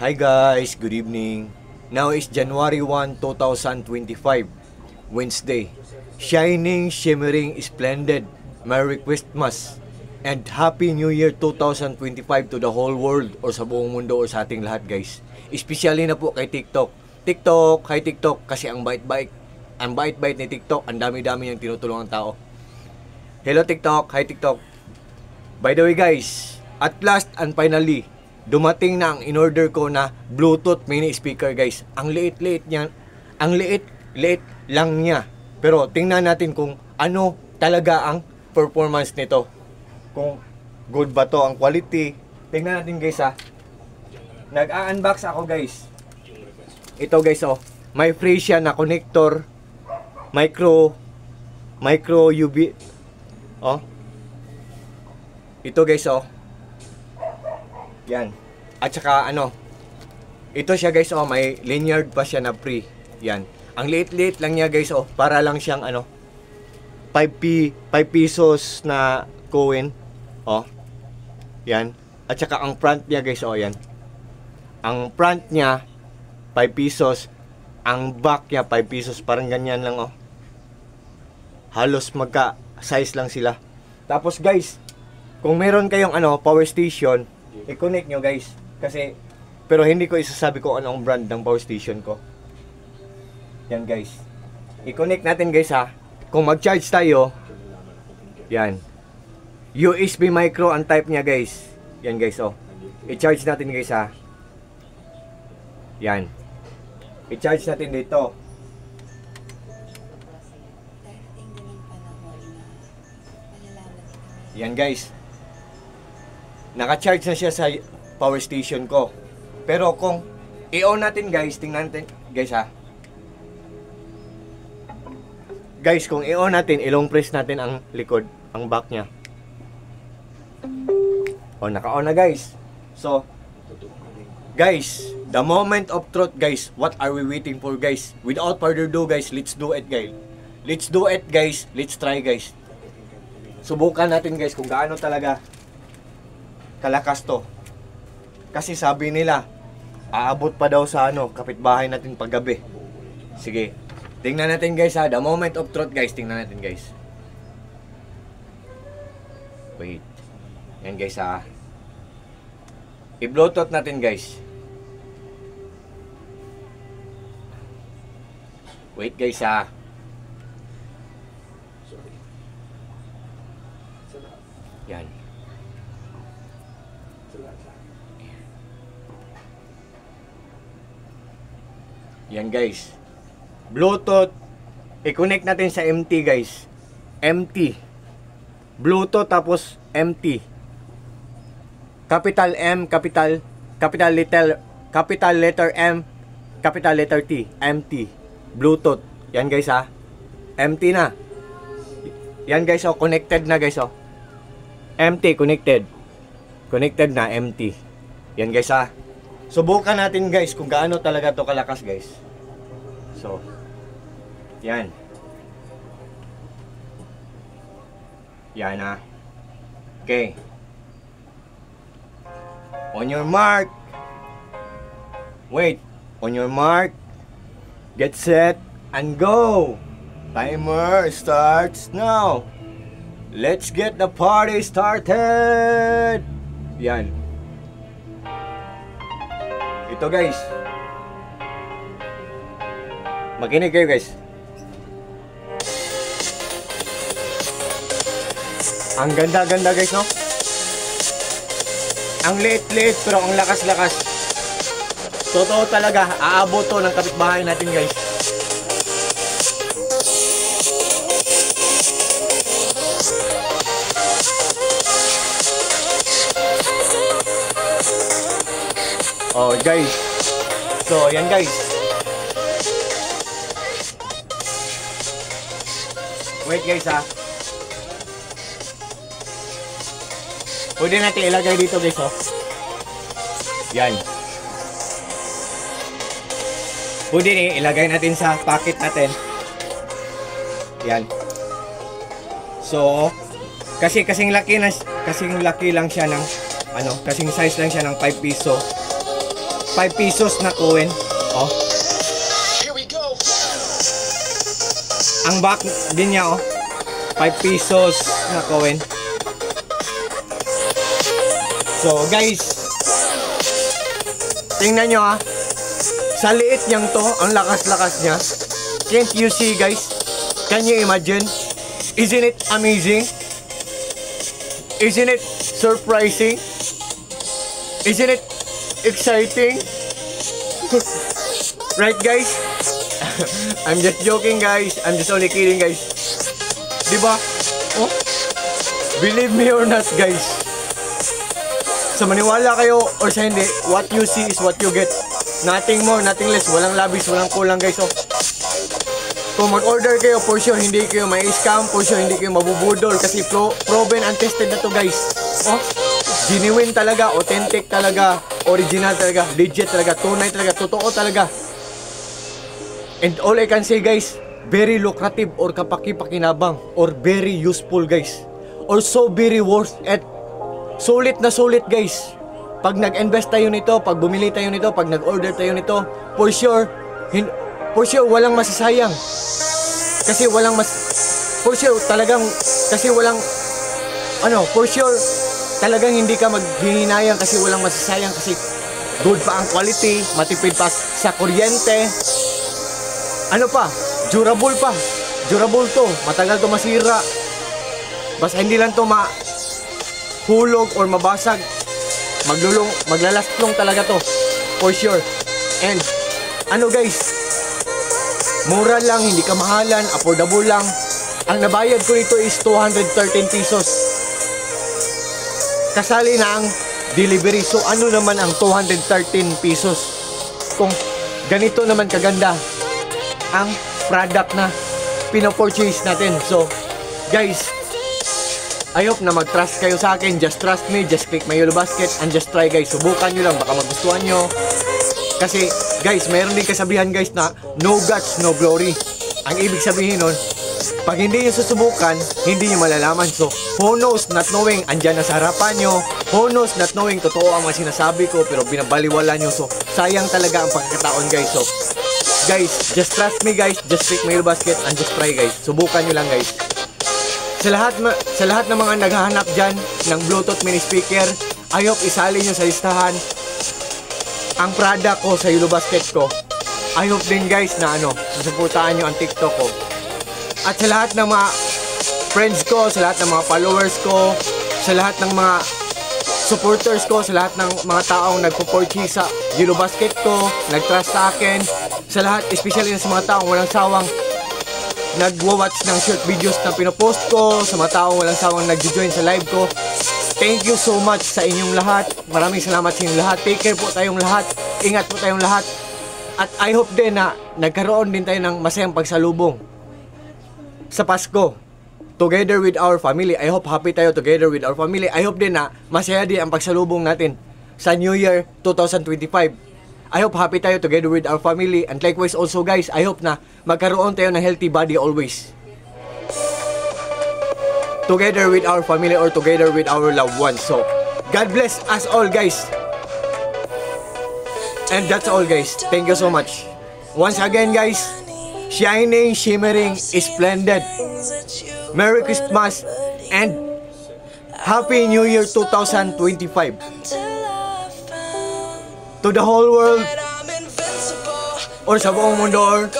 Hi guys, good evening. Now is January 1, 2025, Wednesday. Shining, shimmering, splendid. Merry Christmas and Happy New Year 2025 to the whole world or sa buong mundo or sa ating lahat guys. Especially na po kay TikTok. TikTok, hi TikTok kasi ang bait-bait ni TikTok, ang dami-dami niyang tinutulungan tao. Hello TikTok, hi TikTok. By the way guys, at last and finally, dumating na ang in-order ko na Bluetooth mini speaker guys. Ang liit-liit niya. Ang liit lang niya. Pero tingnan natin kung ano talaga ang performance nito. Kung good ba to ang quality. Tingnan natin guys ha. Nag-unbox ako guys. Ito guys oh. May free siya na connector. Micro UV. Oh. Ito guys oh. Yan. At saka ano, ito siya guys oh, may lanyard pa siya na free. Yan. Ang liit-liit lang niya guys oh, para lang siyang ano, 5 pesos na coin. Oh. Yan. At saka ang front niya guys oh, yan. Ang front niya 5 pesos, ang back niya 5 pesos, parang ganyan lang oh. Halos magka size lang sila. Tapos guys, kung meron kayong ano, power station, i-connect nyo guys. Kasi, pero hindi ko isasabi kung ano ang brand ng power station ko. Yan guys. I-connect natin guys ha. Kung mag-charge tayo, yan. USB micro ang type niya guys. Yan guys oh. I-charge natin guys ha. Yan. I-charge natin dito. Yan guys. Naka-charge na siya sa power station ko. Pero kung i-on natin guys, tingnan natin guys ha. Guys, kung i-on natin, i-long press natin ang likod, ang back niya. O, naka-on na guys. So, guys, the moment of truth guys. What are we waiting for guys? Without further ado guys, let's do it guys. Let's do it guys. Let's try guys. Subukan natin guys kung gaano talaga kalakas to. Kasi sabi nila, aabot pa daw sa ano, kapitbahay natin paggabi. Sige. Tingnan natin guys ha. The moment of truth guys. Tingnan natin guys. Wait. Yan guys ha. I-bluetooth natin guys. Wait guys ha. Yan. Yan guys. Bluetooth. I-connect natin sa MT guys. MT. Bluetooth tapos MT. Capital M, capital letter M, capital letter T. MT. Bluetooth. Yan guys ha. MT na. Yan guys oh, connected na guys oh. MT connected. Connected na MT. Yan guys ha. Subukan natin guys kung gaano talaga to kalakas guys. So, yan. Yan ha. Okay. On your mark. Wait. On your mark. Get set and go. Timer starts now. Let's get the party started. Yan. Ito guys. Makinig kayo guys. Ang ganda-ganda guys no. Ang liit-liit pero ang lakas-lakas. Totoo talaga. Aabot to ng kapitbahay natin guys. Oh guys. So yan guys. Wait guys ha. Pwede natin ilagay dito guys oh. Yan. Pwede ilagay natin sa pocket natin. Yan. So kasing laki lang siya ng ano, kasing size lang siya ng 5 piso. 5 pesos na coin. Oh. Ang back din niya, oh. 5 pesos na coin. So, guys, tingnan nyo, ha. Sa liit niyang to, ang lakas-lakas niya. Can't you see, guys? Can you imagine? Isn't it amazing? Isn't it surprising? Isn't it exciting? Right, guys? I'm just joking, guys. I'm just only kidding, guys. Diba? Oh? Believe me or not, guys. Sa maniwala kayo or sa hindi, what you see is what you get. Nothing more, nothing less. Walang labis, walang kulang, guys. Oh. Kung mag-order kayo, for sure, hindi kayo may scam. For sure, hindi kayo mabubudol. Kasi proven and tested na to, guys. Oh, genuine talaga, authentic talaga, original talaga, legit talaga, tunay talaga, totoo talaga. And all I can say, guys, very lucrative or kapaki-pakinabang or very useful, guys. Or so very worth it. Sulit na sulit, guys. Pag nag-invest tayo nito, pag bumili tayo nito, pag nag-order tayo nito, for sure, walang masasayang. Kasi walang for sure, talagang, kasi walang, for sure, talagang hindi ka maghihinayang kasi walang masasayang kasi good pa ang quality, matipid pa sa kuryente. Ano pa? Durable pa. Durable to. Matagal to masira. Basta hindi lang to mahulog or mabasag. Maglalastlong talaga to. For sure. And, guys, mura lang, hindi ka mahalan, affordable lang. Ang nabayad ko nito is 213 pesos. Kasali na ang delivery. So, ano naman ang 213 pesos? Kung ganito naman kaganda ang product na pino-purchase natin. So, guys, I hope na mag-trust kayo sa akin. Just trust me. Just click my yellow basket and just try, guys. Subukan nyo lang. Baka magustuhan nyo. Kasi, guys, mayroon din kasabihan, guys, na no guts, no glory. Ang ibig sabihin nun, pag hindi nyo susubukan, hindi nyo malalaman. So, who knows not knowing, andyan na sa harapan nyo. Who knows not knowing, totoo ang mga sinasabi ko, pero binabaliwala nyo. So, sayang talaga ang pagkakataon, guys. So, guys, just trust me, guys. Just click my basket and just try, guys. Subukan nyo lang, guys. Sa lahat ng mga naghahanap dyan ng Bluetooth mini speaker, I hope isali nyo sa listahan ang product ko sa Yellow Basket ko. I hope din, guys, na susuportahan nyo ang TikTok ko. At sa lahat ng mga friends ko, sa lahat ng mga followers ko, sa lahat ng mga supporters ko, sa lahat ng mga taong nagpo-purchase sa Yellow Basket ko, nag-trust sa akin, sa lahat, especially sa mga taong walang sawang nagwa-watch ng short videos na pinopost ko, sa mga taong walang sawang nag-join sa live ko. Thank you so much sa inyong lahat. Maraming salamat sa inyong lahat. Take care po tayong lahat. Ingat po tayong lahat. At I hope din na nagkaroon din tayo ng masayang pagsalubong sa Pasko together with our family. I hope happy tayo together with our family. I hope din na masaya din ang pagsalubong natin sa New Year 2025. I hope happy tayo together with our family. And likewise also, guys, I hope na magkaroon tayo ng healthy body always. Together with our family or together with our loved ones. So, God bless us all, guys. And that's all, guys. Thank you so much. Once again, guys, shining, shimmering, splendid. Merry Christmas and Happy New Year 2025. To the whole world or sa buong mundo or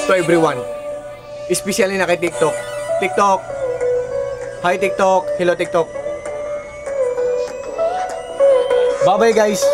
to everyone, especially na kay TikTok. Hi TikTok, hello TikTok. Bye bye, guys.